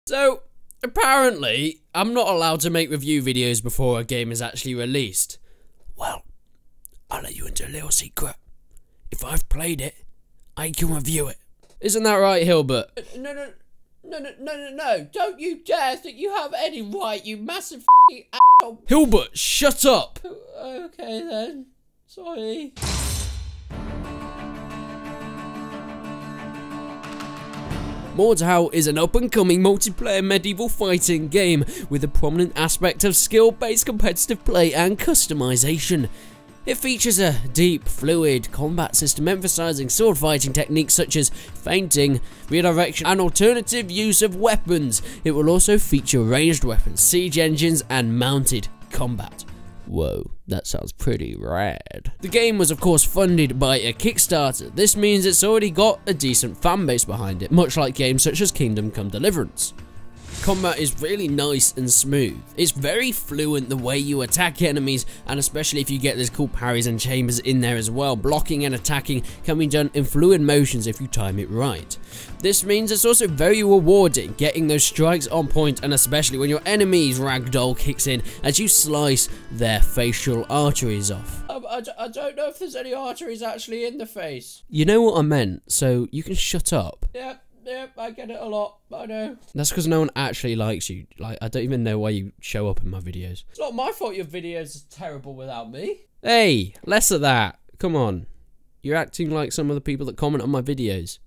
So, apparently, I'm not allowed to make review videos before a game is actually released. Well, I'll let you into a little secret. If I've played it, I can review it. Isn't that right, Hilbert? No, don't you dare think you have any right, you massive f***ing asshole. Hilbert, shut up! Okay then, sorry. Mordhau is an up-and-coming multiplayer medieval fighting game with a prominent aspect of skill-based competitive play and customization. It features a deep, fluid combat system emphasizing sword fighting techniques such as feinting, redirection, and alternative use of weapons. It will also feature ranged weapons, siege engines, and mounted combat. Whoa, that sounds pretty rad. The game was of course funded by a Kickstarter. This means it's already got a decent fanbase behind it, much like games such as Kingdom Come Deliverance. Combat is really nice and smooth. It's very fluent the way you attack enemies, and especially if you get these cool parries and chambers in there as well. Blocking and attacking can be done in fluid motions if you time it right. This means it's also very rewarding, getting those strikes on point, and especially when your enemy's ragdoll kicks in as you slice their facial arteries off. I don't know if there's any arteries actually in the face. You know what I meant, so you can shut up. Yep, I get it a lot, I know. That's because no one actually likes you. Like, I don't even know why you show up in my videos. It's not my fault your videos are terrible without me. Hey, less of that. Come on. You're acting like some of the people that comment on my videos.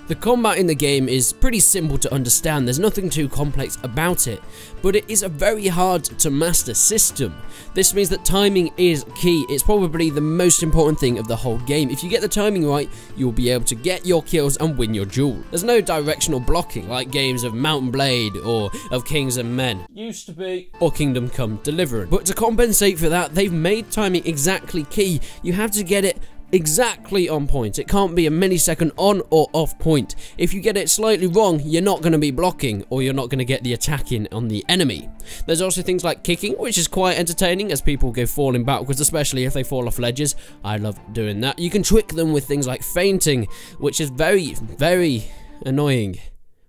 The combat in the game is pretty simple to understand, there's nothing too complex about it, but it is a very hard to master system. This means that timing is key. It's probably the most important thing of the whole game. If you get the timing right, you'll be able to get your kills and win your duel. There's no directional blocking like games of Mount and Blade or of Kings and Men. Used to be. Or Kingdom Come Deliverance. But to compensate for that, they've made timing exactly key. You have to get it exactly on point. It can't be a millisecond on or off point. If you get it slightly wrong, you're not going to be blocking, or you're not going to get the attack in on the enemy. There's also things like kicking, which is quite entertaining as people go falling backwards, especially if they fall off ledges. I love doing that. You can trick them with things like feinting, which is very, very annoying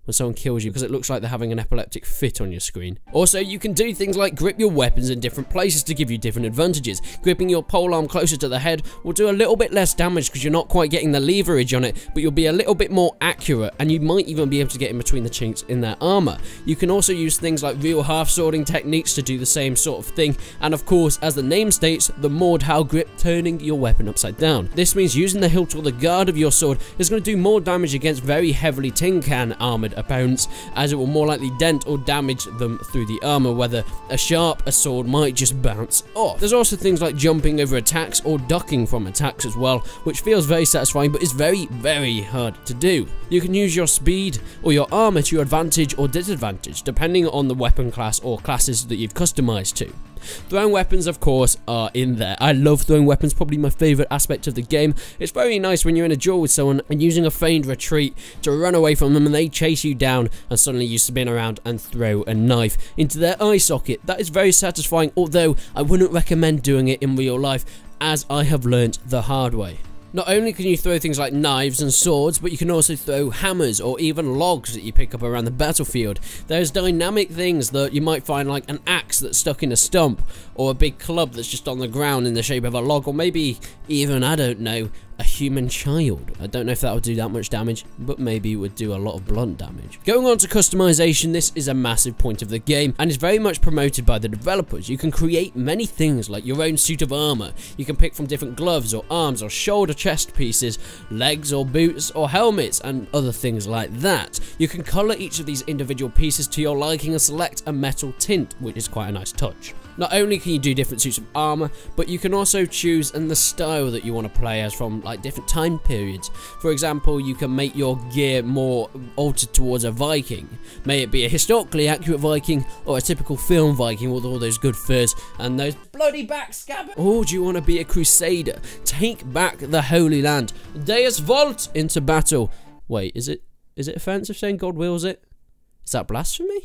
when someone kills you because it looks like they're having an epileptic fit on your screen. Also, you can do things like grip your weapons in different places to give you different advantages. Gripping your polearm closer to the head will do a little bit less damage because you're not quite getting the leverage on it, but you'll be a little bit more accurate, and you might even be able to get in between the chinks in their armor. You can also use things like real half-swording techniques to do the same sort of thing, and of course, as the name states, the Mordhau grip, turning your weapon upside down. This means using the hilt or the guard of your sword is going to do more damage against very heavily tin can armored opponents, as it will more likely dent or damage them through the armor, whether a sword might just bounce off. There's also things like jumping over attacks or ducking from attacks as well, which feels very satisfying but is very, very hard to do. You can use your speed or your armor to your advantage or disadvantage, depending on the weapon class or classes that you've customized to. Throwing weapons, of course, are in there. I love throwing weapons, probably my favourite aspect of the game. It's very nice when you're in a duel with someone and using a feigned retreat to run away from them and they chase you down and suddenly you spin around and throw a knife into their eye socket. That is very satisfying, although I wouldn't recommend doing it in real life, as I have learnt the hard way. Not only can you throw things like knives and swords, but you can also throw hammers or even logs that you pick up around the battlefield. There's dynamic things that you might find, like an axe that's stuck in a stump, or a big club that's just on the ground in the shape of a log, or maybe even, I don't know, a human child. I don't know if that would do that much damage, but maybe it would do a lot of blunt damage. Going on to customization, this is a massive point of the game and is very much promoted by the developers. You can create many things like your own suit of armor. You can pick from different gloves or arms or shoulder chest pieces, legs or boots or helmets and other things like that. You can color each of these individual pieces to your liking and select a metal tint, which is quite a nice touch. Not only can you do different suits of armor, but you can also choose the style that you want to play as from like different time periods. For example, you can make your gear more altered towards a Viking. May it be a historically accurate Viking or a typical film Viking with all those good furs and those bloody backscabbers. Or do you want to be a crusader? Take back the Holy Land. Deus Volt into battle. Wait, is it offensive saying God wills it? Is that blasphemy?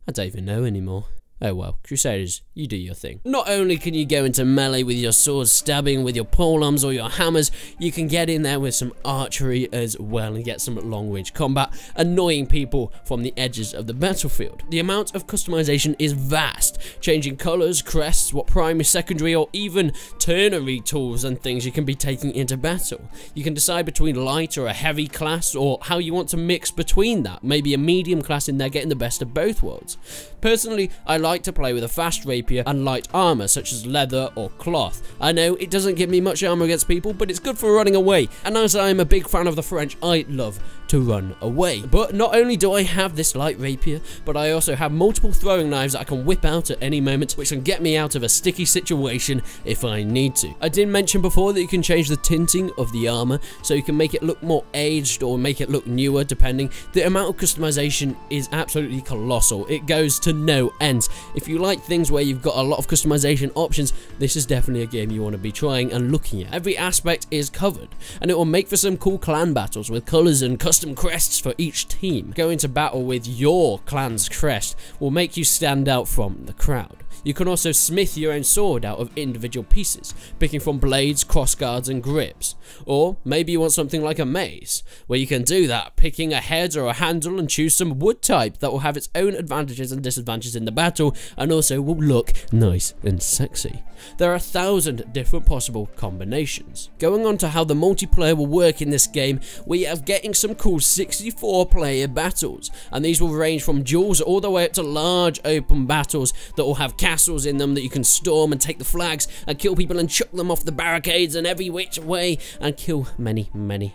I don't even know anymore. Oh well, Crusaders, you do your thing. Not only can you go into melee with your swords, stabbing with your polearms or your hammers, you can get in there with some archery as well and get some long-range combat, annoying people from the edges of the battlefield. The amount of customization is vast, changing colours, crests, what primary, secondary, or even ternary tools and things you can be taking into battle. You can decide between light or a heavy class, or how you want to mix between that, maybe a medium class in there getting the best of both worlds. Personally, I like to play with a fast rapier and light armor such as leather or cloth. I know it doesn't give me much armor against people, but it's good for running away, and as I am a big fan of the French, I love to run away. But not only do I have this light rapier, but I also have multiple throwing knives that I can whip out at any moment, which can get me out of a sticky situation if I need to. I did mention before that you can change the tinting of the armor, so you can make it look more aged or make it look newer depending. The amount of customization is absolutely colossal. It goes to no end. If you like things where you've got a lot of customization options, this is definitely a game you want to be trying and looking at. Every aspect is covered, and it will make for some cool clan battles with colours and custom crests for each team. Going to battle with your clan's crest will make you stand out from the crowd. You can also smith your own sword out of individual pieces, picking from blades, crossguards and grips. Or maybe you want something like a mace, where you can do that, picking a head or a handle and choose some wood type that will have its own advantages and disadvantages in the battle, and also will look nice and sexy. There are 1,000 different possible combinations. Going on to how the multiplayer will work in this game, we are getting some cool 64-player battles, and these will range from duels all the way up to large open battles that will have castles in them that you can storm and take the flags and kill people and chuck them off the barricades and every which way and kill many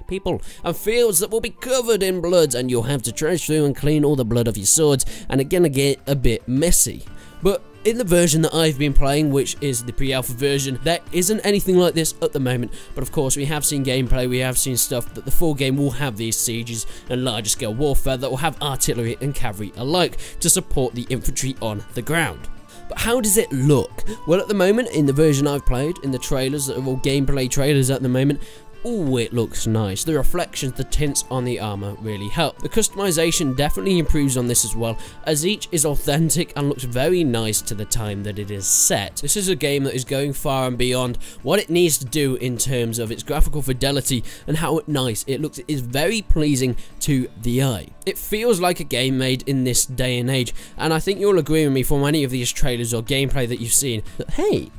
people, and fields that will be covered in blood, and you'll have to trudge through and clean all the blood off your swords, and it's gonna get a bit messy. But in the version that I've been playing, which is the pre-alpha version, there isn't anything like this at the moment, but of course we have seen gameplay, we have seen stuff that the full game will have these sieges and larger scale warfare that will have artillery and cavalry alike to support the infantry on the ground. But how does it look? Well, at the moment, in the version I've played, in the trailers that are all gameplay trailers at the moment, oh, it looks nice. The reflections, the tints on the armor really help. The customization definitely improves on this as well, as each is authentic and looks very nice to the time that it is set. This is a game that is going far and beyond what it needs to do in terms of its graphical fidelity and how nice it looks. It is very pleasing to the eye. It feels like a game made in this day and age, and I think you'll agree with me from any of these trailers or gameplay that you've seen that, hey,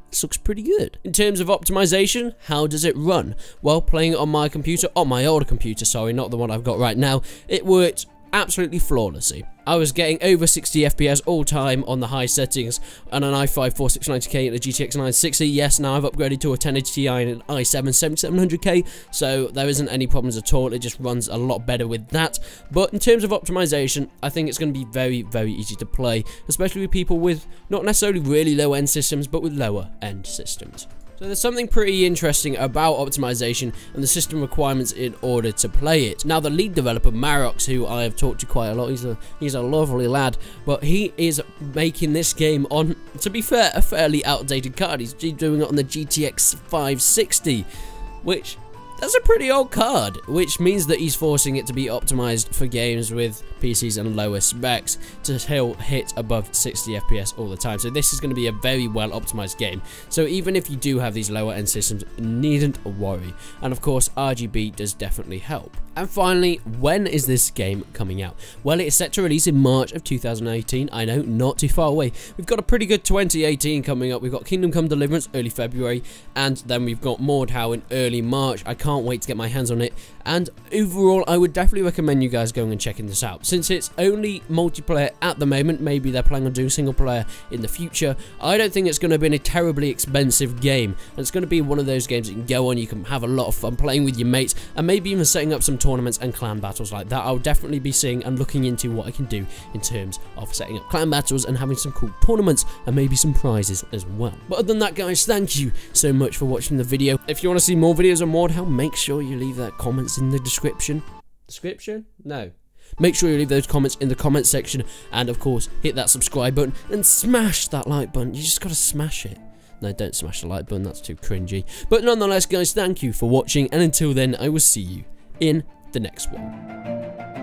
this looks pretty good. In terms of optimization, how does it run? Well, playing it on my computer, on my older computer, sorry, not the one I've got right now, it worked absolutely flawlessly. I was getting over 60 FPS all time on the high settings on an i5 4690K and a GTX 960. Yes, now I've upgraded to a 1080 Ti and an i7 7700K, so there isn't any problems at all. It just runs a lot better with that. But in terms of optimization, I think it's going to be very easy to play, especially with people with not necessarily really low end systems, but with lower end systems. So there's something pretty interesting about optimization and the system requirements in order to play it. Now, the lead developer, Marox, who I have talked to quite a lot, he's a lovely lad, but he is making this game on, to be fair, a fairly outdated card. He's doing it on the GTX 560, which, that's a pretty old card, which means that he's forcing it to be optimized for games with PCs and lower specs to hit above 60 FPS all the time. So this is going to be a very well optimized game. So even if you do have these lower end systems, you needn't worry. And of course, RGB does definitely help. And finally, when is this game coming out? Well, it's set to release in March of 2018. I know, not too far away. We've got a pretty good 2018 coming up. We've got Kingdom Come Deliverance early February, and then we've got Mordhau in early March. I can't wait to get my hands on it. And overall, I would definitely recommend you guys going and checking this out. Since it's only multiplayer at the moment, maybe they're planning on doing single player in the future, I don't think it's going to be a terribly expensive game. And it's going to be one of those games that you can go on, you can have a lot of fun playing with your mates, and maybe even setting up some tournaments and clan battles like that. I'll definitely be seeing and looking into what I can do in terms of setting up clan battles and having some cool tournaments and maybe some prizes as well. But other than that, guys, thank you so much for watching the video. If you want to see more videos on Mordhau, make sure you leave that comments in the description. No. Make sure you leave those comments in the comment section, and of course hit that subscribe button and smash that like button. You just gotta smash it. No, don't smash the like button, that's too cringy. But nonetheless, guys, thank you for watching, and until then, I will see you in the next one.